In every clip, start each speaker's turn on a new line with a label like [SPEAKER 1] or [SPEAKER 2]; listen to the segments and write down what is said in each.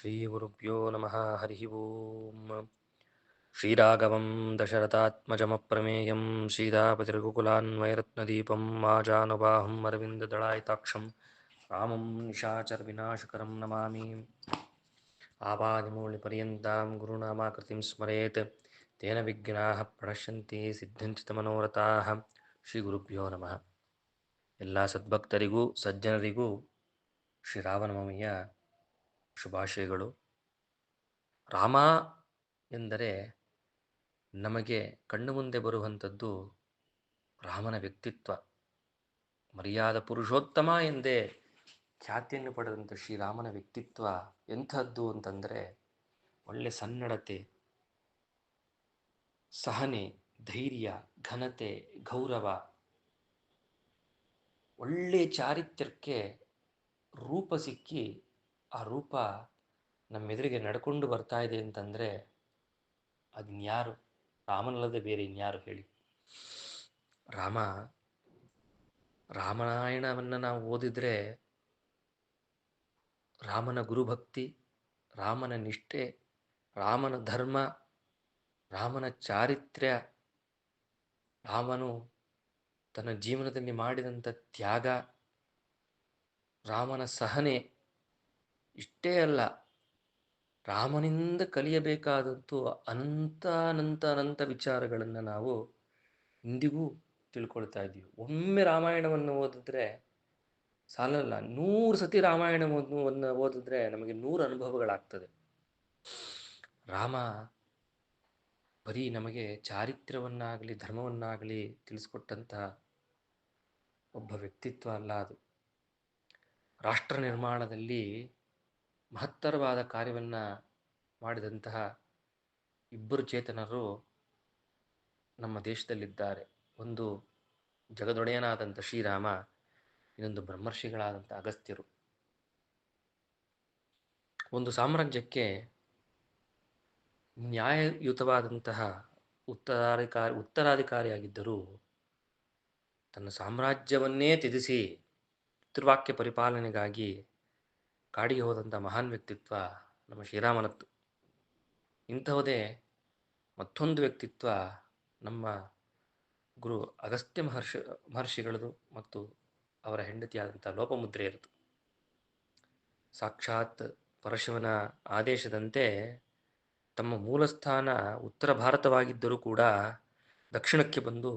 [SPEAKER 1] ಶ್ರೀಗುರುಭ್ಯೋ ನಮಃ ಹರಿ ಓಂ. ಶ್ರೀರಾಘವಂ ದಶರಥಾತ್ಮಜಮಪ್ರಮೇಯಂ ಸೀತಾಪತಿರಘುಕುಲಾನ್ವಯರತ್ನದೀಪಂ ಮಾಜಾನುಬಾಹುಂ ಅರವಿಂದದಳಾಯಿತಾಕ್ಷಂ ರಾಮಂ ನಿಶಾಚರವಿನಾಶಕರಂ ನಮಾಮಿ. ಆಪಾದಿಮೂಳಿಪರ್ಯಂತಾಂ ಗುರುನಾಮಾಕೃತಿಂ ಸ್ಮರೇತ್ ತೇನ ವಿಘ್ನಾಃ ಪ್ರಣಶ್ಯಂತಿ ಸಿದ್ಧಂಚ ಮನೋರಥಾಃ. ಶ್ರೀ ಗುರುಭ್ಯೋ ನಮಃ. ಎಲ್ಲ ಸದ್ಭಕ್ತರಿಗೂ ಸಜ್ಜನರಿಗೂ ಶ್ರೀರಾಮನವಮಿಯ ಶುಭಾಶಯಗಳು. ರಾಮ ಎಂದರೆ ನಮಗೆ ಕಣ್ಣು ಮುಂದೆ ಬರುವಂಥದ್ದು ರಾಮನ ವ್ಯಕ್ತಿತ್ವ. ಮರ್ಯಾದ ಪುರುಷೋತ್ತಮ ಎಂದೇ ಖ್ಯಾತಿಯನ್ನು ಪಡೆದಂಥ ಶ್ರೀರಾಮನ ವ್ಯಕ್ತಿತ್ವ ಎಂಥದ್ದು ಅಂತಂದರೆ ಒಳ್ಳೆ ಸನ್ನಡತೆ, ಸಹನೆ, ಧೈರ್ಯ, ಘನತೆ, ಗೌರವ, ಒಳ್ಳೆ ಚಾರಿತ್ರ್ಯಕ್ಕೆ ರೂಪ ಸಿಕ್ಕಿ ಆ ರೂಪ ನಮ್ಮೆದುರಿಗೆ ನಡ್ಕೊಂಡು ಬರ್ತಾ ಇದೆ ಅಂತಂದರೆ ಅದಿನ್ಯಾರು? ರಾಮನಲ್ಲದೆ ಬೇರೆ ಇನ್ಯಾರು ಹೇಳಿ? ರಾಮಾಯಣವನ್ನು ನಾವು ಓದಿದರೆ ರಾಮನ ಗುರುಭಕ್ತಿ, ರಾಮನ ನಿಷ್ಠೆ, ರಾಮನ ಧರ್ಮ, ರಾಮನ ಚಾರಿತ್ರ್ಯ, ರಾಮನು ತನ್ನ ಜೀವನದಲ್ಲಿ ಮಾಡಿದಂಥ ತ್ಯಾಗ, ರಾಮನ ಸಹನೆ, ಇಷ್ಟೇ ಅಲ್ಲ, ರಾಮನಿಂದ ಕಲಿಯಬೇಕಾದಂಥ ಅನಂತ ವಿಚಾರಗಳನ್ನು ನಾವು ಇಂದಿಗೂ ತಿಳ್ಕೊಳ್ತಾ ಇದ್ದೀವಿ. ಒಮ್ಮೆ ರಾಮಾಯಣವನ್ನು ಓದಿದ್ರೆ ಸಾಲಲ್ಲ, 100 ಸತಿ ರಾಮಾಯಣವನ್ನು ಓದಿದ್ರೆ ನಮಗೆ 100 ಅನುಭವಗಳಾಗ್ತದೆ. ರಾಮ ಬರೀ ನಮಗೆ ಚಾರಿತ್ರ್ಯವನ್ನಾಗಲಿ ಧರ್ಮವನ್ನಾಗಲಿ ತಿಳಿಸ್ಕೊಟ್ಟಂತಹ ಒಬ್ಬ ವ್ಯಕ್ತಿತ್ವ ಅಲ್ಲ, ಅದು ರಾಷ್ಟ್ರ ನಿರ್ಮಾಣದಲ್ಲಿ ಮಹತ್ತರವಾದ ಕಾರ್ಯವನ್ನು ಮಾಡಿದಂತಹ ಇಬ್ಬರು ಚೇತನರು ನಮ್ಮ ದೇಶದಲ್ಲಿದ್ದಾರೆ. ಒಂದು ಜಗದೊಡೆಯನಾದಂಥ ಶ್ರೀರಾಮ, ಇನ್ನೊಂದು ಬ್ರಹ್ಮರ್ಷಿಗಳಾದಂಥ ಅಗಸ್ತ್ಯರು. ಒಂದು ಸಾಮ್ರಾಜ್ಯಕ್ಕೆ ನ್ಯಾಯಯುತವಾದಂತಹ ಉತ್ತರಾಧಿಕಾರಿಯಾಗಿದ್ದರೂ ತನ್ನ ಸಾಮ್ರಾಜ್ಯವನ್ನೇ ತ್ಯಜಿಸಿ ಪಿತೃವಾಕ್ಯ ಪರಿಪಾಲನೆಗಾಗಿ ಕಾಡಿಗೆ ಹೋದಂಥ ಮಹಾನ್ ವ್ಯಕ್ತಿತ್ವ ನಮ್ಮ ಶ್ರೀರಾಮನದ್ದು. ಇಂತಹದೇ ಮತ್ತೊಂದು ವ್ಯಕ್ತಿತ್ವ ನಮ್ಮ ಗುರು ಅಗಸ್ತ್ಯ ಮಹರ್ಷಿಗಳದು ಮತ್ತು ಅವರ ಹೆಂಡತಿಯಾದಂಥ ಲೋಪಮುದ್ರೆಯರದು. ಸಾಕ್ಷಾತ್ ಪರಶಿವನ ಆದೇಶದಂತೆ ತಮ್ಮ ಮೂಲಸ್ಥಾನ ಉತ್ತರ ಭಾರತವಾಗಿದ್ದರೂ ಕೂಡ ದಕ್ಷಿಣಕ್ಕೆ ಬಂದು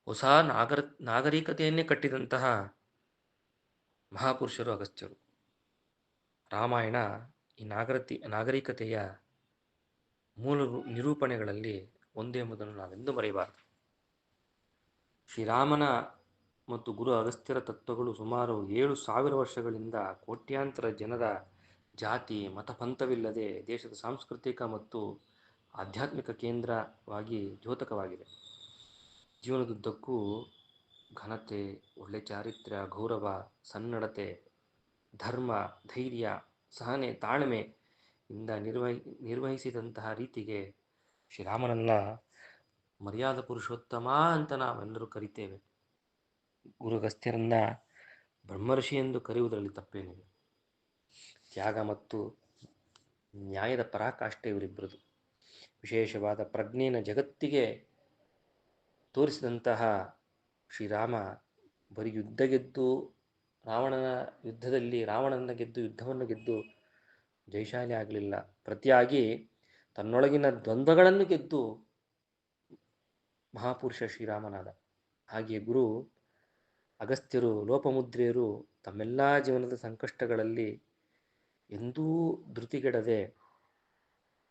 [SPEAKER 1] ಹೊಸ ನಾಗರಿಕತೆಯನ್ನೇ ಕಟ್ಟಿದಂತಹ ಮಹಾಪುರುಷರು ಅಗಸ್ತ್ಯರು. ರಾಮಾಯಣ ಈ ನಾಗರಿಕತೆಯ ಮೂಲ ನಿರೂಪಣೆಗಳಲ್ಲಿ ಒಂದೇ ಎಂಬುದನ್ನು ನಾವೆಂದೂ ಮರೆಯಬಾರದು. ಶ್ರೀರಾಮನ ಮತ್ತು ಗುರು ಅಗಸ್ತ್ಯರ ತತ್ವಗಳು ಸುಮಾರು 7,000 ವರ್ಷಗಳಿಂದ ಕೋಟ್ಯಾಂತರ ಜನರ ಜಾತಿ ಮತಪಂಥವಿಲ್ಲದೆ ದೇಶದ ಸಾಂಸ್ಕೃತಿಕ ಮತ್ತು ಆಧ್ಯಾತ್ಮಿಕ ಕೇಂದ್ರವಾಗಿ ದ್ಯೋತಕವಾಗಿದೆ. ಜೀವನದುದ್ದಕ್ಕೂ ಘನತೆ, ಒಳ್ಳೆ ಚಾರಿತ್ರ್ಯ, ಗೌರವ, ಸನ್ನಡತೆ, ಧರ್ಮ, ಧೈರ್ಯ, ಸಹನೆ, ತಾಳ್ಮೆ ಇಂದ ನಿರ್ವಹಿಸಿದಂತಹ ರೀತಿಗೆ ಶ್ರೀರಾಮನನ್ನ ಮರ್ಯಾದ ಪುರುಷೋತ್ತಮ ಅಂತ ನಾವೆಲ್ಲರೂ ಕರಿತೇವೆ. ಗುರು ಅಗಸ್ತ್ಯರನ್ನ ಬ್ರಹ್ಮರ್ಷಿ ಎಂದು ಕರೆಯುವುದರಲ್ಲಿ ತಪ್ಪೇನಿದೆ. ತ್ಯಾಗ ಮತ್ತು ನ್ಯಾಯದ ಪರಾಕಾಷ್ಠೆ ಇವರಿಬ್ಬರದು. ವಿಶೇಷವಾದ ಪ್ರಜ್ಞೆಯನ್ನು ಜಗತ್ತಿಗೆ ತೋರಿಸಿದಂತಹ ಶ್ರೀರಾಮ ಬರೀ ಯುದ್ಧವನ್ನು ಗೆದ್ದು ಜಯಶಾಲಿ ಆಗಲಿಲ್ಲ. ಪ್ರತಿಯಾಗಿ ತನ್ನೊಳಗಿನ ದ್ವಂದ್ವಗಳನ್ನು ಗೆದ್ದು ಮಹಾಪುರುಷ ಶ್ರೀರಾಮನಾದ. ಹಾಗೆಯೇ ಗುರು ಅಗಸ್ತ್ಯರು, ಲೋಪಮುದ್ರೆಯರು ತಮ್ಮೆಲ್ಲ ಜೀವನದ ಸಂಕಷ್ಟಗಳಲ್ಲಿ ಎಂದೂ ಧೃತಿಗೆಡದೆ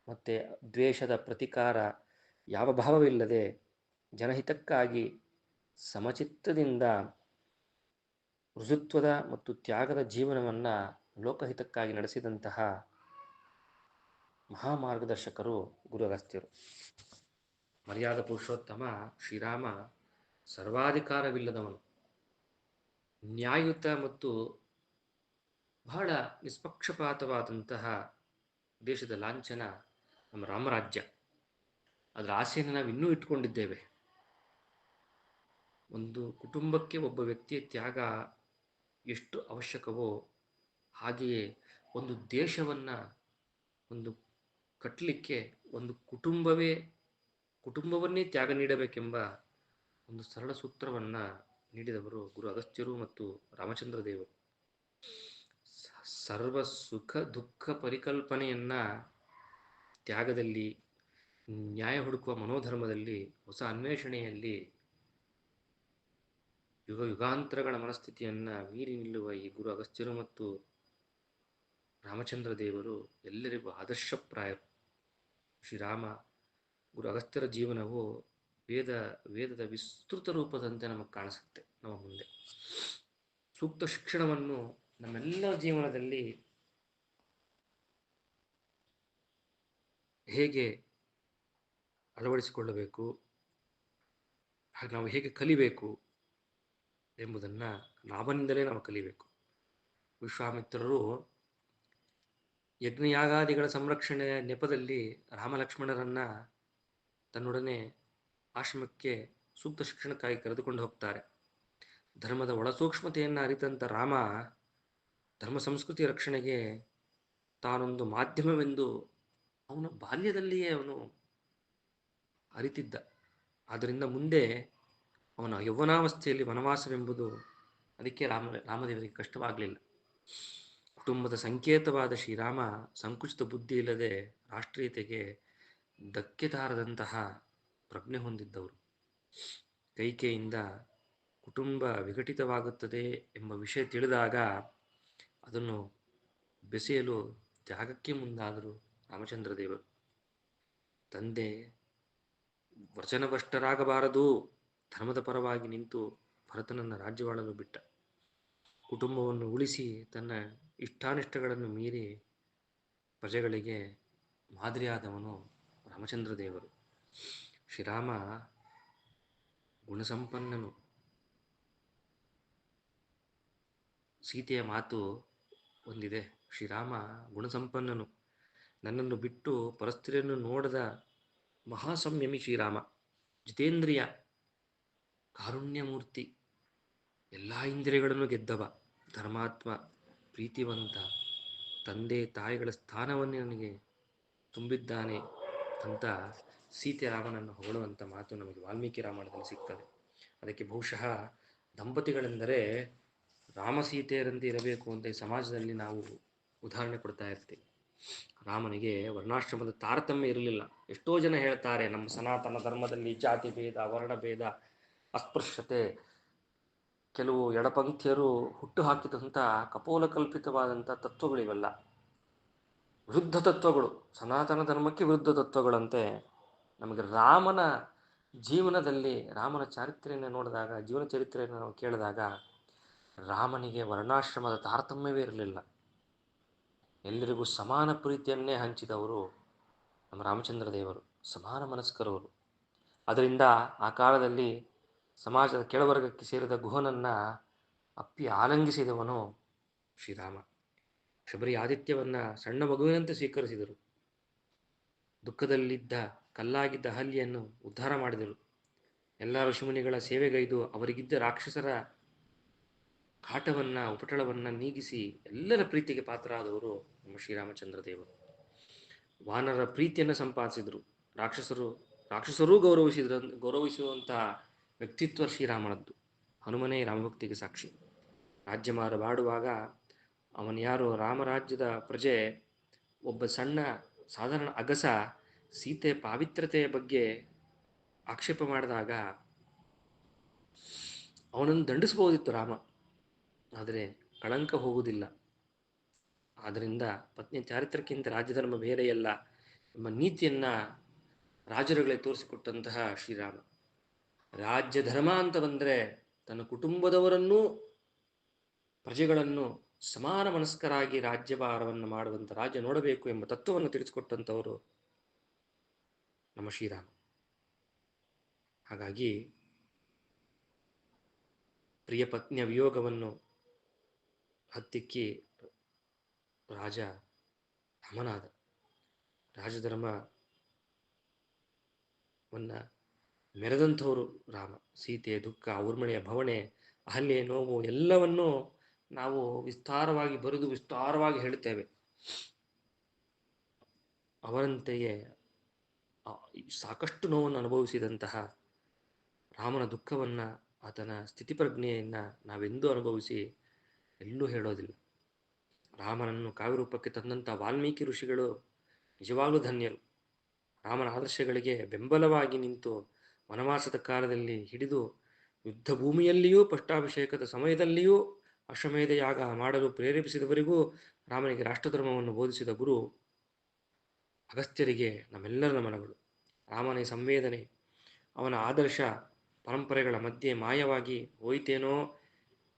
[SPEAKER 1] ಮತ್ತು ದ್ವೇಷದ ಪ್ರತಿಕಾರ ಯಾವ ಭಾವವಿಲ್ಲದೆ ಜನಹಿತಕ್ಕಾಗಿ ಸಮಚಿತ್ತದಿಂದ ಋಜುತ್ವದ ಮತ್ತು ತ್ಯಾಗದ ಜೀವನವನ್ನು ಲೋಕಹಿತಕ್ಕಾಗಿ ನಡೆಸಿದಂತಹ ಮಹಾಮಾರ್ಗದರ್ಶಕರು ಗುರು ಅಗಸ್ತ್ಯರು. ಮರ್ಯಾದ ಪುರುಷೋತ್ತಮ ಶ್ರೀರಾಮ ಸರ್ವಾಧಿಕಾರವಿಲ್ಲದವನು, ನ್ಯಾಯಯುತ ಮತ್ತು ಬಹಳ ನಿಷ್ಪಕ್ಷಪಾತವಾದಂತಹ ದೇಶದ ಲಾಂಛನ ನಮ್ಮ ರಾಮರಾಜ್ಯ. ಅದರ ಆಸೆಯನ್ನು ನಾವು ಇನ್ನೂ ಇಟ್ಕೊಂಡಿದ್ದೇವೆ. ಒಂದು ಕುಟುಂಬಕ್ಕೆ ಒಬ್ಬ ವ್ಯಕ್ತಿಯ ತ್ಯಾಗ ಎಷ್ಟು ಅವಶ್ಯಕವೋ ಹಾಗೆಯೇ ಒಂದು ದೇಶವನ್ನು ಒಂದು ಕಟ್ಟಲಿಕ್ಕೆ ಒಂದು ಕುಟುಂಬವನ್ನೇ ತ್ಯಾಗ ನೀಡಬೇಕೆಂಬ ಒಂದು ಸರಳ ಸೂತ್ರವನ್ನು ನೀಡಿದವರು ಗುರು ಅಗಸ್ತ್ಯರು ಮತ್ತು ರಾಮಚಂದ್ರ ದೇವರು. ಸರ್ವ ಸುಖ ದುಃಖ ಪರಿಕಲ್ಪನೆಯನ್ನ ತ್ಯಾಗದಲ್ಲಿ, ನ್ಯಾಯ ಹುಡುಕುವ ಮನೋಧರ್ಮದಲ್ಲಿ, ಹೊಸ ಅನ್ವೇಷಣೆಯಲ್ಲಿ, ಯುಗಾಂತರಗಳ ಮನಸ್ಥಿತಿಯನ್ನ ಮೀರಿ ನಿಲ್ಲುವ ಈ ಗುರು ಅಗಸ್ತ್ಯರು ಮತ್ತು ರಾಮಚಂದ್ರ ದೇವರು ಎಲ್ಲರಿಗೂ ಆದರ್ಶಪ್ರಾಯರು. ಶ್ರೀರಾಮ ಗುರು ಅಗಸ್ತ್ಯರ ಜೀವನವು ವೇದದ ವಿಸ್ತೃತ ರೂಪದಂತೆ ನಮಗೆ ಕಾಣಿಸುತ್ತೆ ನಮ್ಮ ಮುಂದೆ. ಸೂಕ್ತ ಶಿಕ್ಷಣವನ್ನು ನಮ್ಮೆಲ್ಲ ಜೀವನದಲ್ಲಿ ಹೇಗೆ ಅಳವಡಿಸಿಕೊಳ್ಳಬೇಕು, ಹಾಗೆ ನಾವು ಹೇಗೆ ಕಲಿಬೇಕು ಎಂಬುದನ್ನು ರಾಮನಿಂದಲೇ ನಾವು ಕಲಿಬೇಕು. ವಿಶ್ವಾಮಿತ್ರರು ಯಜ್ಞಯಾಗಾದಿಗಳ ಸಂರಕ್ಷಣೆಯ ನೆಪದಲ್ಲಿ ರಾಮಲಕ್ಷ್ಮಣರನ್ನ ತನ್ನೊಡನೆ ಆಶ್ರಮಕ್ಕೆ ಸೂಕ್ತ ಶಿಕ್ಷಣಕ್ಕಾಗಿ ಕರೆದುಕೊಂಡು ಹೋಗ್ತಾರೆ. ಧರ್ಮದ ಒಳಸೂಕ್ಷ್ಮತೆಯನ್ನು ಅರಿತಂತ ರಾಮ ಧರ್ಮ ಸಂಸ್ಕೃತಿ ರಕ್ಷಣೆಗೆ ತಾನೊಂದು ಮಾಧ್ಯಮವೆಂದು ಅವನ ಬಾಲ್ಯದಲ್ಲಿಯೇ ಅವನು ಅರಿತಿದ್ದ. ಆದ್ದರಿಂದ ಮುಂದೆ ಅವನ ಯೌವನಾವಸ್ಥೆಯಲ್ಲಿ ವನವಾಸವೆಂಬುದು ಅದಕ್ಕೆ ರಾಮದೇವರಿಗೆ ಕಷ್ಟವಾಗಲಿಲ್ಲ. ಕುಟುಂಬದ ಸಂಕೇತವಾದ ಶ್ರೀರಾಮ ಸಂಕುಚಿತ ಬುದ್ಧಿ ಇಲ್ಲದೆ ರಾಷ್ಟ್ರೀಯತೆಗೆ ಧಕ್ಕೆ ತಾರದಂತಹ ಪ್ರಜ್ಞೆ ಹೊಂದಿದ್ದವರು. ಕೈಕೆಯಿಂದ ಕುಟುಂಬ ವಿಘಟಿತವಾಗುತ್ತದೆ ಎಂಬ ವಿಷಯ ತಿಳಿದಾಗ ಅದನ್ನು ಬೆಸೆಯಲು ತ್ಯಾಗಕ್ಕೆ ಮುಂದಾದರು ರಾಮಚಂದ್ರ ದೇವರು. ತಂದೆ ವಚನಭ್ರಷ್ಟರಾಗಬಾರದು, ಧರ್ಮದ ಪರವಾಗಿ ನಿಂತು ಭರತನನ್ನು ರಾಜ್ಯವಾಳಲು ಬಿಟ್ಟ. ಕುಟುಂಬವನ್ನು ಉಳಿಸಿ ತನ್ನ ಇಷ್ಟಾನಿಷ್ಟಗಳನ್ನು ಮೀರಿ ಪ್ರಜೆಗಳಿಗೆ ಮಾದರಿಯಾದವನು ರಾಮಚಂದ್ರ ದೇವರು. ಶ್ರೀರಾಮ ಗುಣಸಂಪನ್ನನು. ಸೀತೆಯ ಮಾತು ಒಂದಿದೆ, ಶ್ರೀರಾಮ ಗುಣಸಂಪನ್ನನು, ನನ್ನನ್ನು ಬಿಟ್ಟು ಪರಸ್ತ್ರೀಯನ್ನು ನೋಡದ ಮಹಾಸಂಯಮಿ ಶ್ರೀರಾಮ, ಜಿತೇಂದ್ರಿಯ, ಕಾರುಣ್ಯಮೂರ್ತಿ, ಎಲ್ಲ ಇಂದ್ರಿಯಗಳನ್ನು ಗೆದ್ದವ, ಧರ್ಮಾತ್ಮ, ಪ್ರೀತಿವಂತ, ತಂದೆ ತಾಯಿಗಳ ಸ್ಥಾನವನ್ನೇ ನನಗೆ ತುಂಬಿದ್ದಾನೆ ಅಂತ ಸೀತೆ ರಾಮನನ್ನು ಹೊಗಳುವಂಥ ಮಾತು ನಮಗೆ ವಾಲ್ಮೀಕಿ ರಾಮಾಯಣದಲ್ಲಿ ಸಿಗ್ತದೆ. ಅದಕ್ಕೆ ಬಹುಶಃ ದಂಪತಿಗಳೆಂದರೆ ರಾಮ ಸೀತೆಯರಂತೆ ಇರಬೇಕು ಅಂತ ಈ ಸಮಾಜದಲ್ಲಿ ನಾವು ಉದಾಹರಣೆ ಕೊಡ್ತಾ ಇರ್ತೀವಿ. ರಾಮನಿಗೆ ವರ್ಣಾಶ್ರಮದ ತಾರತಮ್ಯ ಇರಲಿಲ್ಲ. ಎಷ್ಟೋ ಜನ ಹೇಳ್ತಾರೆ ನಮ್ಮ ಸನಾತನ ಧರ್ಮದಲ್ಲಿ ಜಾತಿ ಭೇದ, ವರ್ಣ ಭೇದ, ಅಸ್ಪೃಶ್ಯತೆ, ಕೆಲವು ಎಡಪಂಥೀಯರು ಹುಟ್ಟು ಹಾಕಿದಂಥ ಕಪೋಲ ಕಲ್ಪಿತವಾದಂಥ ತತ್ವಗಳಿವೆಲ್ಲ ವಿರುದ್ಧ ತತ್ವಗಳು, ಸನಾತನ ಧರ್ಮಕ್ಕೆ ವಿರುದ್ಧ ತತ್ವಗಳಂತೆ. ನಮಗೆ ರಾಮನ ಜೀವನದಲ್ಲಿ ರಾಮನ ಚಾರಿತ್ರ್ಯವನ್ನು ನೋಡಿದಾಗ, ಜೀವನ ಚರಿತ್ರೆಯನ್ನು ನಾವು ಕೇಳಿದಾಗ ರಾಮನಿಗೆ ವರ್ಣಾಶ್ರಮದ ತಾರತಮ್ಯವೇ ಇರಲಿಲ್ಲ. ಎಲ್ಲರಿಗೂ ಸಮಾನ ಪ್ರೀತಿಯನ್ನೇ ಹಂಚಿದವರು ನಮ್ಮ ರಾಮಚಂದ್ರ ದೇವರು, ಸಮಾನ ಮನಸ್ಕರವರು. ಅದರಿಂದ ಆ ಕಾಲದಲ್ಲಿ ಸಮಾಜದ ಕೆಳವರ್ಗಕ್ಕೆ ಸೇರಿದ ಗುಹನನ್ನ ಅಪ್ಪಿ ಆಲಂಗಿಸಿದವನು ಶ್ರೀರಾಮ. ಶಬರಿ ಆದಿತ್ಯವನ್ನ ಸಣ್ಣ ಮಗುವಿನಂತೆ ಸ್ವೀಕರಿಸಿದರು. ದುಃಖದಲ್ಲಿದ್ದ ಕಲ್ಲಾಗಿದ್ದ ಅಹಲ್ಯೆಯನ್ನು ಉದ್ಧಾರ ಮಾಡಿದರು. ಎಲ್ಲ ಋಷಿಮುನಿಗಳ ಸೇವೆಗೈದು ಅವರಿಗಿದ್ದ ರಾಕ್ಷಸರ ಕಾಟವನ್ನ, ಉಪಟಳವನ್ನ ನೀಗಿಸಿ ಎಲ್ಲರ ಪ್ರೀತಿಗೆ ಪಾತ್ರರಾದವರು ನಮ್ಮ ಶ್ರೀರಾಮಚಂದ್ರ ದೇವರು. ವಾನರ ಪ್ರೀತಿಯನ್ನು ಸಂಪಾದಿಸಿದರು. ರಾಕ್ಷಸರೂ ಗೌರವಿಸುವಂತಹ ವ್ಯಕ್ತಿತ್ವ ಶ್ರೀರಾಮನದ್ದು. ಹನುಮನೇ ರಾಮಭಕ್ತಿಗೆ ಸಾಕ್ಷಿ. ರಾಜ್ಯಮಾರ ಬಾಡುವಾಗ ಅವನು ಯಾರು, ರಾಮರಾಜ್ಯದ ಪ್ರಜೆ, ಒಬ್ಬ ಸಣ್ಣ ಸಾಧಾರಣ ಅಗಸ ಸೀತೆ ಪಾವಿತ್ರತೆಯ ಬಗ್ಗೆ ಆಕ್ಷೇಪ ಮಾಡಿದಾಗ ಅವನನ್ನು ದಂಡಿಸಬಹುದಿತ್ತು ರಾಮ, ಆದರೆ ಕಳಂಕ ಹೋಗುವುದಿಲ್ಲ. ಆದ್ದರಿಂದ ಪತ್ನಿ ಚಾರಿತ್ರಕ್ಕಿಂತ ರಾಜ್ಯಧರ್ಮ ಬೇರೆಯಲ್ಲ ಎಂಬ ನೀತಿಯನ್ನ ರಾಜರುಗಳೇ ತೋರಿಸಿಕೊಟ್ಟಂತಹ ಶ್ರೀರಾಮ. ರಾಜ್ಯ ಧರ್ಮ ಅಂತ ಬಂದರೆ ತನ್ನ ಕುಟುಂಬದವರನ್ನೂ ಪ್ರಜೆಗಳನ್ನು ಸಮಾನ ಮನಸ್ಕರಾಗಿ ರಾಜ್ಯಭಾರವನ್ನು ಮಾಡುವಂಥ ರಾಜ್ಯ ನೋಡಬೇಕು ಎಂಬ ತತ್ವವನ್ನು ತಿಳಿಸಿಕೊಟ್ಟಂಥವರು ನಮ್ಮ ಶ್ರೀರಾಮ. ಹಾಗಾಗಿ ಪ್ರಿಯ ಪತ್ನಿಯ ವಿಯೋಗವನ್ನು ಹತ್ತಿಕ್ಕಿ ರಾಜ ರಾಮನಾದ. ರಾಜಧರ್ಮವನ್ನ ಮೆರೆದಂಥವರು ರಾಮ. ಸೀತೆಯ ದುಃಖ, ಊರ್ಮಿಳೆಯ ಭವಣೆ, ಅಹಲ್ಯೆಯ ನೋವು ಎಲ್ಲವನ್ನೂ ನಾವು ವಿಸ್ತಾರವಾಗಿ ಬರೆದು ವಿಸ್ತಾರವಾಗಿ ಹೇಳುತ್ತೇವೆ. ಅವರಂತೆಯೇ ಸಾಕಷ್ಟು ನೋವನ್ನು ಅನುಭವಿಸಿದಂತಹ ರಾಮನ ದುಃಖವನ್ನು, ಆತನ ಸ್ಥಿತಿಪ್ರಜ್ಞೆಯನ್ನು ನಾವೆಂದೂ ಅನುಭವಿಸಿ ಎಲ್ಲೂ ಹೇಳೋದಿಲ್ಲ. ರಾಮನನ್ನು ಕಾವ್ಯರೂಪಕ್ಕೆ ತಂದಂಥ ವಾಲ್ಮೀಕಿ ಋಷಿಗಳು ನಿಜವಾಗಲೂ ಧನ್ಯರು. ರಾಮನ ಆದರ್ಶಗಳಿಗೆ ಬೆಂಬಲವಾಗಿ ನಿಂತು ವನವಾಸದ ಕಾಲದಲ್ಲಿ ಹಿಡಿದು ಯುದ್ಧ ಭೂಮಿಯಲ್ಲಿಯೂ ಪಟ್ಟಾಭಿಷೇಕದ ಸಮಯದಲ್ಲಿಯೂ ಅಶ್ವಮೇಧ ಯಾಗ ಮಾಡಲು ಪ್ರೇರೇಪಿಸಿದವರಿಗೂ ರಾಮನಿಗೆ ರಾಷ್ಟ್ರಧರ್ಮವನ್ನು ಬೋಧಿಸಿದ ಗುರು ಅಗಸ್ತ್ಯರಿಗೆ ನಮ್ಮೆಲ್ಲರ ನಮನಗಳು. ರಾಮನ ಸಂವೇದನೆ, ಅವನ ಆದರ್ಶ ಪರಂಪರೆಗಳ ಮಧ್ಯೆ ಮಾಯವಾಗಿ ಹೋಯಿತೇನೋ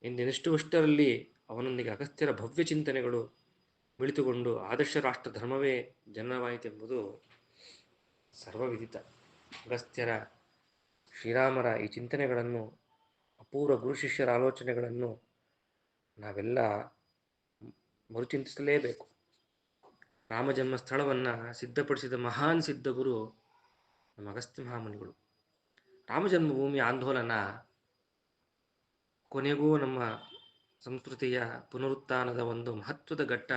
[SPEAKER 1] ಎಂದೆನಿಷ್ಟುವಷ್ಟರಲ್ಲಿ ಅವನೊಂದಿಗೆ ಅಗಸ್ತ್ಯರ ಭವ್ಯ ಚಿಂತನೆಗಳು ಮಿಳಿತುಕೊಂಡು ಆದರ್ಶ ರಾಷ್ಟ್ರ ಧರ್ಮವೇ ಜನನವಾಯಿತೆಂಬುದು ಸರ್ವವಿದಿತ. ಅಗಸ್ತ್ಯರ, ಶ್ರೀರಾಮರ ಈ ಚಿಂತನೆಗಳನ್ನು, ಅಪೂರ್ವ ಗುರು ಶಿಷ್ಯರ ಆಲೋಚನೆಗಳನ್ನು ನಾವೆಲ್ಲ ಮರುಚಿಂತಿಸಲೇಬೇಕು. ರಾಮಜನ್ಮ ಸ್ಥಳವನ್ನು ಸಿದ್ಧಪಡಿಸಿದ ಮಹಾನ್ ಸಿದ್ಧ ಗುರು ನಮ್ಮ ಅಗಸ್ತ್ಯ ಮಹಾಮುನಿಗಳು. ರಾಮಜನ್ಮಭೂಮಿ ಆಂದೋಲನ ಕೊನೆಗೂ ನಮ್ಮ ಸಂಸ್ಕೃತಿಯ ಪುನರುತ್ಥಾನದ ಒಂದು ಮಹತ್ವದ ಘಟ್ಟ.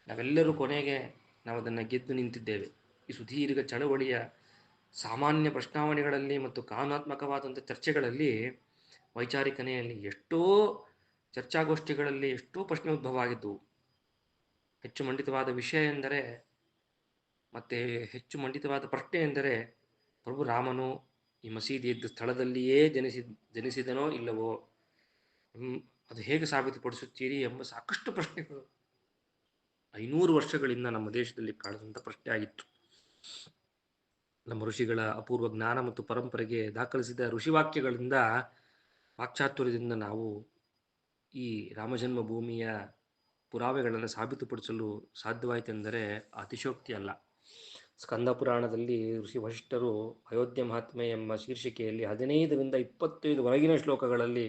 [SPEAKER 1] ನಾವೆಲ್ಲರೂ ಕೊನೆಗೆ ನಾವು ಅದನ್ನು ಗೆದ್ದು ನಿಂತಿದ್ದೇವೆ. ಈ ಸುದೀರ್ಘ ಚಳವಳಿಯ ಸಾಮಾನ್ಯ ಪ್ರಶ್ನಾವಳಿಗಳಲ್ಲಿ ಮತ್ತು ಕಾನೂನಾತ್ಮಕವಾದಂಥ ಚರ್ಚೆಗಳಲ್ಲಿ, ವೈಚಾರಿಕನೆಯಲ್ಲಿ ಎಷ್ಟೋ ಚರ್ಚಾಗೋಷ್ಠಿಗಳಲ್ಲಿ ಎಷ್ಟೋ ಪ್ರಶ್ನೆ ಉದ್ಭವ ಆಗಿದ್ದವು. ಹೆಚ್ಚು ಮಂಡಿತವಾದ ವಿಷಯ ಎಂದರೆ, ಮತ್ತು ಹೆಚ್ಚು ಮಂಡಿತವಾದ ಪ್ರಶ್ನೆ ಎಂದರೆ, ಪ್ರಭು ರಾಮನು ಈ ಮಸೀದಿ ಇದ್ದ ಸ್ಥಳದಲ್ಲಿಯೇ ಜನಿಸಿದನೋ ಇಲ್ಲವೋ, ಅದು ಹೇಗೆ ಸಾಬೀತುಪಡಿಸುತ್ತೀರಿ ಎಂಬ ಸಾಕಷ್ಟು ಪ್ರಶ್ನೆಗಳು 500 ವರ್ಷಗಳಿಂದ ನಮ್ಮ ದೇಶದಲ್ಲಿ ಕಾಡುವಂಥ ಪ್ರಶ್ನೆ ಆಗಿತ್ತು. ನಮ್ಮ ಋಷಿಗಳ ಅಪೂರ್ವ ಜ್ಞಾನ ಮತ್ತು ಪರಂಪರೆಗೆ ದಾಖಲಿಸಿದ ಋಷಿವಾಕ್ಯಗಳಿಂದ, ವಾಕ್ಚಾತುರ್ಯದಿಂದ ನಾವು ಈ ರಾಮಜನ್ಮಭೂಮಿಯ ಪುರಾವೆಗಳನ್ನು ಸಾಬೀತುಪಡಿಸಲು ಸಾಧ್ಯವಾಯಿತೆಂದರೆ ಅತಿಶಯೋಕ್ತಿ ಅಲ್ಲ. ಸ್ಕಂದ ಪುರಾಣದಲ್ಲಿ ಋಷಿ ವಶಿಷ್ಠರು ಅಯೋಧ್ಯ ಮಹಾತ್ಮೆ ಎಂಬ ಶೀರ್ಷಿಕೆಯಲ್ಲಿ 15ರಿಂದ 25 ವರೆಗಿನ ಶ್ಲೋಕಗಳಲ್ಲಿ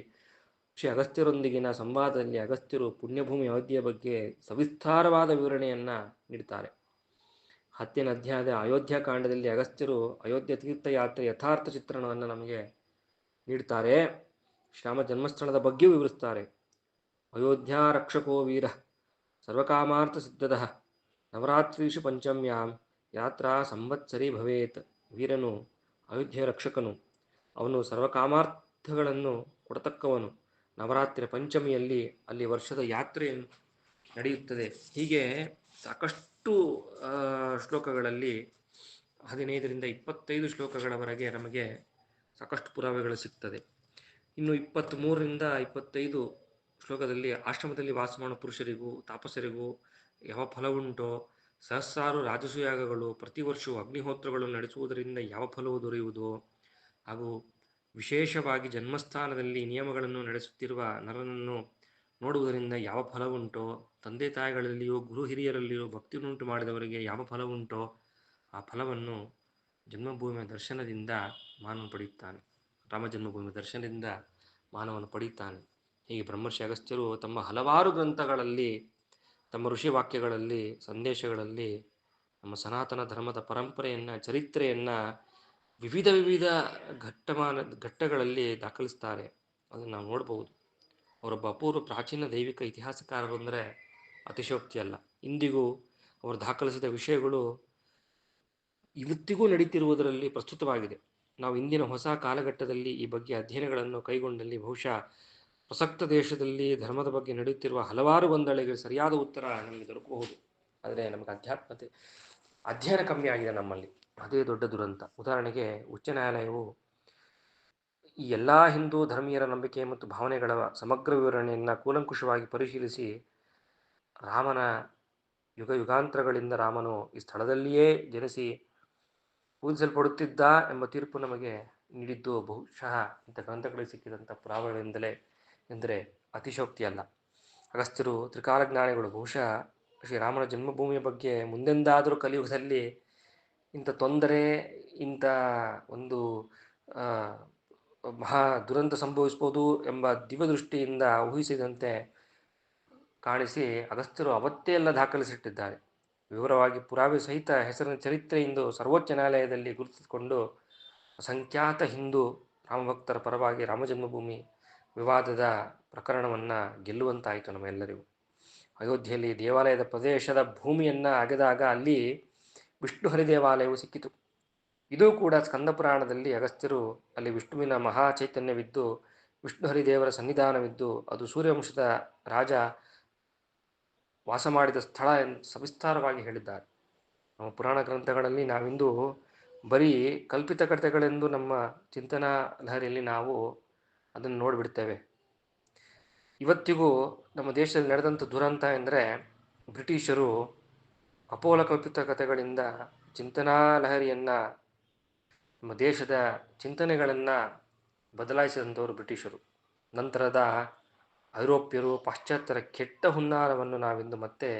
[SPEAKER 1] ಶ್ರೀ ಅಗಸ್ತ್ಯರೊಂದಿಗಿನ ಸಂವಾದದಲ್ಲಿ ಅಗಸ್ತ್ಯರು ಪುಣ್ಯಭೂಮಿ ಅಯೋಧ್ಯೆಯ ಬಗ್ಗೆ ಸವಿಸ್ತಾರವಾದ ವಿವರಣೆಯನ್ನು ನೀಡುತ್ತಾರೆ. 10ನೇ ಅಧ್ಯಾಯದ ಅಯೋಧ್ಯಾಕಾಂಡದಲ್ಲಿ ಅಗಸ್ತ್ಯರು ಅಯೋಧ್ಯ ತೀರ್ಥಯಾತ್ರೆ ಯಥಾರ್ಥ ಚಿತ್ರಣವನ್ನು ನಮಗೆ ನೀಡುತ್ತಾರೆ. ಶ್ರೀರಾಮ ಜನ್ಮಸ್ಥಳದ ಬಗ್ಗೆಯೂ ವಿವರಿಸ್ತಾರೆ. ಅಯೋಧ್ಯಾ ರಕ್ಷಕೋ ವೀರ ಸರ್ವಕಾಮಾರ್ಥ ಸಿದ್ಧದ ನವರಾತ್ರೀಷು ಪಂಚಮ್ಯಾಂ ಯಾತ್ರಾ ಸಂವತ್ಸರಿ ಭವೇತ್. ವೀರನು ಅಯೋಧ್ಯೆಯ ರಕ್ಷಕನು, ಅವನು ಸರ್ವಕಾಮಾರ್ಥಗಳನ್ನು ಕೊಡತಕ್ಕವನು. ನವರಾತ್ರಿ ಪಂಚಮಿಯಲ್ಲಿ ಅಲ್ಲಿ ವರ್ಷದ ಯಾತ್ರೆಯನ್ನು ನಡೆಯುತ್ತದೆ. ಹೀಗೆ ಸಾಕಷ್ಟು ಶ್ಲೋಕಗಳಲ್ಲಿ 15ರಿಂದ 25 ಶ್ಲೋಕಗಳವರೆಗೆ ನಮಗೆ ಸಾಕಷ್ಟು ಪುರಾವೆಗಳು ಸಿಗ್ತದೆ. ಇನ್ನು 23ರಿಂದ 25 ಶ್ಲೋಕದಲ್ಲಿ ಆಶ್ರಮದಲ್ಲಿ ವಾಸ ಮಾಡುವ ಪುರುಷರಿಗೂ ತಾಪಸರಿಗೂ ಯಾವ ಫಲವುಂಟೋ, ಸಹಸ್ರಾರು ರಾಜಸೂಯಾಗಗಳು, ಪ್ರತಿ ವರ್ಷವೂ ಅಗ್ನಿಹೋತ್ರಗಳು ನಡೆಸುವುದರಿಂದ ಯಾವ ಫಲವು ದೊರೆಯುವುದು, ಹಾಗೂ ವಿಶೇಷವಾಗಿ ಜನ್ಮಸ್ಥಾನದಲ್ಲಿ ನಿಯಮಗಳನ್ನು ನಡೆಸುತ್ತಿರುವ ನರನನ್ನು ನೋಡುವುದರಿಂದ ಯಾವ ಫಲವುಂಟೋ, ತಂದೆ ತಾಯಿಗಳಲ್ಲಿಯೂ ಗುರು ಹಿರಿಯರಲ್ಲಿಯೂ ಭಕ್ತಿಯನ್ನುಂಟು ಮಾಡಿದವರಿಗೆ ಯಾವ ಫಲವುಂಟೋ ಆ ಫಲವನ್ನು ಜನ್ಮಭೂಮಿಯ ದರ್ಶನದಿಂದ ಮಾನವ ಪಡೆಯುತ್ತಾನೆ. ರಾಮ ಜನ್ಮಭೂಮಿಯ ದರ್ಶನದಿಂದ ಮಾನವನು ಪಡೆಯುತ್ತಾನೆ. ಹೀಗೆ ಬ್ರಹ್ಮರ್ಷಿ ಅಗಸ್ತ್ಯರು ತಮ್ಮ ಹಲವಾರು ಗ್ರಂಥಗಳಲ್ಲಿ, ತಮ್ಮ ಋಷಿ ವಾಕ್ಯಗಳಲ್ಲಿ, ಸಂದೇಶಗಳಲ್ಲಿ ನಮ್ಮ ಸನಾತನ ಧರ್ಮದ ಪರಂಪರೆಯನ್ನು, ಚರಿತ್ರೆಯನ್ನು ವಿವಿಧ ಘಟ್ಟಗಳಲ್ಲಿ ದಾಖಲಿಸ್ತಾರೆ. ಅದನ್ನು ನಾವು ನೋಡ್ಬೋದು. ಅವರೊಬ್ಬ ಅಪೂರ್ವ ಪ್ರಾಚೀನ ದೈವಿಕ ಇತಿಹಾಸಕಾರರು ಅಂದರೆ ಅತಿಶಯೋಕ್ತಿ ಅಲ್ಲ. ಇಂದಿಗೂ ಅವರು ದಾಖಲಿಸಿದ ವಿಷಯಗಳು ಇವತ್ತಿಗೂ ನಡೀತಿರುವುದರಲ್ಲಿ ಪ್ರಸ್ತುತವಾಗಿದೆ. ನಾವು ಇಂದಿನ ಹೊಸ ಕಾಲಘಟ್ಟದಲ್ಲಿ ಈ ಬಗ್ಗೆ ಅಧ್ಯಯನಗಳನ್ನು ಕೈಗೊಂಡಲ್ಲಿ ಬಹುಶಃ ಪ್ರಸಕ್ತ ದೇಶದಲ್ಲಿ ಧರ್ಮದ ಬಗ್ಗೆ ನಡೆಯುತ್ತಿರುವ ಹಲವಾರು ಗೊಂದಲಗಳಿಗೆ ಸರಿಯಾದ ಉತ್ತರ ನಮಗೆ ದೊರಕಬಹುದು. ಆದರೆ ನಮಗೆ ಅಧ್ಯಯನ ಕಮ್ಮಿ ಆಗಿದೆ ನಮ್ಮಲ್ಲಿ. ಅದೇ ದೊಡ್ಡ ದುರಂತ. ಉದಾಹರಣೆಗೆ, ಉಚ್ಚ ನ್ಯಾಯಾಲಯವು ಈ ಎಲ್ಲ ಹಿಂದೂ ಧರ್ಮೀಯರ ನಂಬಿಕೆ ಮತ್ತು ಭಾವನೆಗಳ ಸಮಗ್ರ ವಿವರಣೆಯನ್ನು ಕೂಲಂಕುಷವಾಗಿ ಪರಿಶೀಲಿಸಿ, ರಾಮನ ಯುಗಾಂತರಗಳಿಂದ ರಾಮನು ಈ ಸ್ಥಳದಲ್ಲಿಯೇ ಜನಿಸಿ ಪೂಜಿಸಲ್ಪಡುತ್ತಿದ್ದ ಎಂಬ ತೀರ್ಪು ನಮಗೆ ನೀಡಿದ್ದು ಬಹುಶಃ ಇಂಥ ಗ್ರಂಥಗಳಿಗೆ ಸಿಕ್ಕಿದಂಥ ಪುರಾವೆಗಳಿಂದಲೇ ಎಂದರೆ ಅತಿಶಯೋಕ್ತಿ ಅಲ್ಲ. ಅಗಸ್ತ್ಯರು ತ್ರಿಕಾಲಜ್ಞಾನಿಗಳು. ಬಹುಶಃ ಶ್ರೀರಾಮನ ಜನ್ಮಭೂಮಿಯ ಬಗ್ಗೆ ಮುಂದೆಂದಾದರೂ ಕಲಿಯುಗದಲ್ಲಿ ಇಂಥ ತೊಂದರೆ, ಇಂಥ ಒಂದು ಮಹಾ ದುರಂತ ಸಂಭವಿಸ್ಬೋದು ಎಂಬ ದಿವ್ಯದೃಷ್ಟಿಯಿಂದ ಊಹಿಸಿದಂತೆ ಕಾಣಿಸಿ ಅಗಸ್ತ್ಯರು ಅವತ್ತೇ ಎಲ್ಲ ದಾಖಲಿಸಿಟ್ಟಿದ್ದಾರೆ. ವಿವರವಾಗಿ ಪುರಾವೆ ಸಹಿತ ಹೆಸರಿನ ಚರಿತ್ರೆಯಿಂದ ಸರ್ವೋಚ್ಚ ನ್ಯಾಯಾಲಯದಲ್ಲಿ ಗುರುತಿಸಿಕೊಂಡು ಅಸಂಖ್ಯಾತ ಹಿಂದೂ ರಾಮಭಕ್ತರ ಪರವಾಗಿ ರಾಮಜನ್ಮಭೂಮಿ ವಿವಾದದ ಪ್ರಕರಣವನ್ನು ಗೆಲ್ಲುವಂತಾಯಿತು ನಮ್ಮೆಲ್ಲರಿಗೂ. ಅಯೋಧ್ಯೆಯಲ್ಲಿ ದೇವಾಲಯದ ಪ್ರದೇಶದ ಭೂಮಿಯನ್ನು ಅಗೆದಾಗ ಅಲ್ಲಿ ವಿಷ್ಣು ಹರಿದೇವಾಲಯವು ಸಿಕ್ಕಿತು. ಇದೂ ಕೂಡ ಸ್ಕಂದ ಪುರಾಣದಲ್ಲಿ ಅಗಸ್ತ್ಯರು ಅಲ್ಲಿ ವಿಷ್ಣುವಿನ ಮಹಾಚೈತನ್ಯವಿದ್ದು ವಿಷ್ಣು ಹರಿದೇವರ ಸನ್ನಿಧಾನವಿದ್ದು ಅದು ಸೂರ್ಯವಂಶದ ರಾಜ ವಾಸ ಮಾಡಿದ ಸ್ಥಳ ಎಂದು ಸವಿಸ್ತಾರವಾಗಿ ಹೇಳಿದ್ದಾರೆ. ನಮ್ಮ ಪುರಾಣ ಗ್ರಂಥಗಳಲ್ಲಿ ನಾವಿಂದು ಬರೀ ಕಲ್ಪಿತ ಕಥೆಗಳೆಂದು ನಮ್ಮ ಚಿಂತನಾ ಲಹರಿಯಲ್ಲಿ ನಾವು ಅದನ್ನು ನೋಡಿಬಿಡ್ತೇವೆ. ಇವತ್ತಿಗೂ ನಮ್ಮ ದೇಶದಲ್ಲಿ ನಡೆದಂಥ ದುರಂತ ಎಂದರೆ ಬ್ರಿಟಿಷರು ಅಪೋಲ ಕಲ್ಪಿತ ಕಥೆಗಳಿಂದ ಚಿಂತನಾ ಲಹರಿಯನ್ನು, ನಮ್ಮ ದೇಶದ ಚಿಂತನೆಗಳನ್ನು ಬದಲಾಯಿಸಿದಂಥವರು ಬ್ರಿಟಿಷರು. ನಂತರದ ಐರೋಪ್ಯರು, ಪಾಶ್ಚಾತ್ಯರ ಕೆಟ್ಟ ಹುನ್ನಾರವನ್ನು ನಾವಿಂದು ಮತ್ತೆ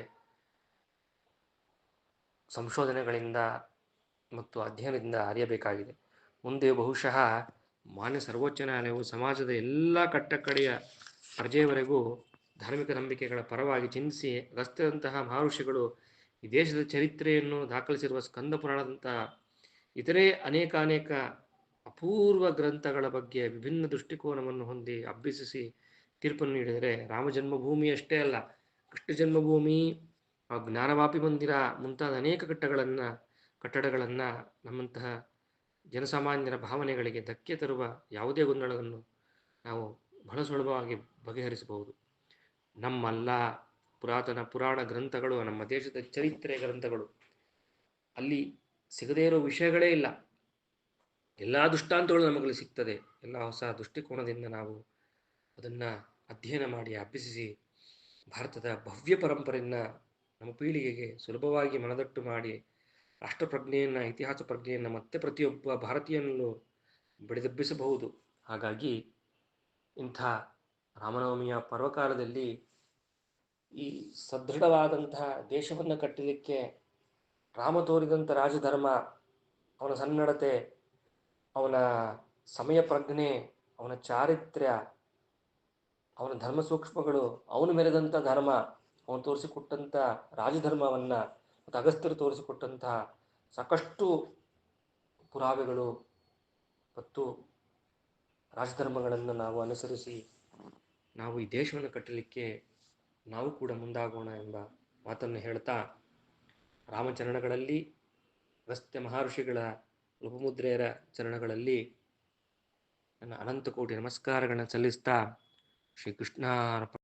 [SPEAKER 1] ಸಂಶೋಧನೆಗಳಿಂದ ಮತ್ತು ಅಧ್ಯಯನದಿಂದ ಅರಿಯಬೇಕಾಗಿದೆ. ಮುಂದೆ ಬಹುಶಃ ಮಾನ್ಯ ಸರ್ವೋಚ್ಚ ನ್ಯಾಯಾಲಯವು ಸಮಾಜದ ಎಲ್ಲ ಕಟ್ಟಕಡೆಯ ಪ್ರಜೆಯವರೆಗೂ ಧಾರ್ಮಿಕ ನಂಬಿಕೆಗಳ ಪರವಾಗಿ ಚಿಂತಿಸಿ ಅಗಸ್ತ್ಯದಂತಹ ಮಹರ್ಷಿಗಳು ಈ ದೇಶದ ಚರಿತ್ರೆಯನ್ನು ದಾಖಲಿಸಿರುವ ಸ್ಕಂದ ಪುರಾಣದಂತಹ ಇತರೆ ಅನೇಕ ಅಪೂರ್ವ ಗ್ರಂಥಗಳ ಬಗ್ಗೆ ವಿಭಿನ್ನ ದೃಷ್ಟಿಕೋನವನ್ನು ಹೊಂದಿ ಅಭ್ಯಸಿಸಿ ತೀರ್ಪನ್ನು ನೀಡಿದರೆ ರಾಮ ಜನ್ಮಭೂಮಿಯಷ್ಟೇ ಅಲ್ಲ, ಕೃಷ್ಣ ಜನ್ಮಭೂಮಿ, ಜ್ಞಾನವಾಪಿ ಮಂದಿರ ಮುಂತಾದ ಅನೇಕ ಕಟ್ಟಡಗಳನ್ನು ನಮ್ಮಂತಹ ಜನಸಾಮಾನ್ಯರ ಭಾವನೆಗಳಿಗೆ ಧಕ್ಕೆ ತರುವ ಯಾವುದೇ ಗೊಂದಲವನ್ನು ನಾವು ಬಹಳ ಸುಲಭವಾಗಿ ಬಗೆಹರಿಸಬಹುದು. ನಮ್ಮಲ್ಲ ಪುರಾತನ ಪುರಾಣ ಗ್ರಂಥಗಳು, ನಮ್ಮ ದೇಶದ ಚರಿತ್ರೆ ಗ್ರಂಥಗಳು, ಅಲ್ಲಿ ಸಿಗದೇ ಇರೋ ವಿಷಯಗಳೇ ಇಲ್ಲ. ಎಲ್ಲ ದೃಷ್ಟಾಂತಗಳು ನಮಗಲ್ಲಿ ಸಿಗ್ತದೆ. ಎಲ್ಲ ಹೊಸ ದೃಷ್ಟಿಕೋನದಿಂದ ನಾವು ಅದನ್ನು ಅಧ್ಯಯನ ಮಾಡಿ ಅಭ್ಯಸಿಸಿ ಭಾರತದ ಭವ್ಯ ಪರಂಪರೆಯನ್ನು ನಮ್ಮ ಪೀಳಿಗೆಗೆ ಸುಲಭವಾಗಿ ಮನದಟ್ಟು ಮಾಡಿ ರಾಷ್ಟ್ರಪ್ರಜ್ಞೆಯನ್ನು, ಇತಿಹಾಸ ಪ್ರಜ್ಞೆಯನ್ನು ಮತ್ತೆ ಪ್ರತಿಯೊಬ್ಬ ಭಾರತೀಯನಲ್ಲೂ ಬೆಳೆದೆಬ್ಬಿಸಬಹುದು. ಹಾಗಾಗಿ ಇಂಥ ರಾಮನವಮಿಯ ಪರ್ವಕಾಲದಲ್ಲಿ ಈ ಸದೃಢವಾದಂತಹ ದೇಶವನ್ನು ಕಟ್ಟಲಿಕ್ಕೆ ರಾಮ ತೋರಿದಂಥ ರಾಜಧರ್ಮ, ಅವನ ಸನ್ನಡತೆ, ಅವನ ಸಮಯ ಪ್ರಜ್ಞೆ, ಅವನ ಚಾರಿತ್ರ್ಯ, ಅವನ ಧರ್ಮ ಸೂಕ್ಷ್ಮಗಳು, ಅವನು ಮೆರೆದಂಥ ಧರ್ಮ, ಅವನು ತೋರಿಸಿಕೊಟ್ಟಂಥ ರಾಜಧರ್ಮವನ್ನು ಮತ್ತು ಅಗಸ್ತ್ಯರು ತೋರಿಸಿಕೊಟ್ಟಂತಹ ಸಾಕಷ್ಟು ಪುರಾವೆಗಳು ಮತ್ತು ರಾಜಧರ್ಮಗಳನ್ನು ನಾವು ಅನುಸರಿಸಿ ನಾವು ಈ ದೇಶವನ್ನು ಕಟ್ಟಲಿಕ್ಕೆ ನಾವು ಕೂಡ ಮುಂದಾಗೋಣ ಎಂಬ ಮಾತನ್ನು ಹೇಳ್ತಾ, ರಾಮಚರಣಗಳಲ್ಲಿ, ಅಗಸ್ತ್ಯ ಮಹರ್ಷಿಗಳ ಲೋಪಮುದ್ರೆಯರ ಚರಣಗಳಲ್ಲಿ ನನ್ನ ಅನಂತ ಕೋಟಿ ನಮಸ್ಕಾರಗಳನ್ನು ಸಲ್ಲಿಸ್ತಾ ಶ್ರೀಕೃಷ್ಣ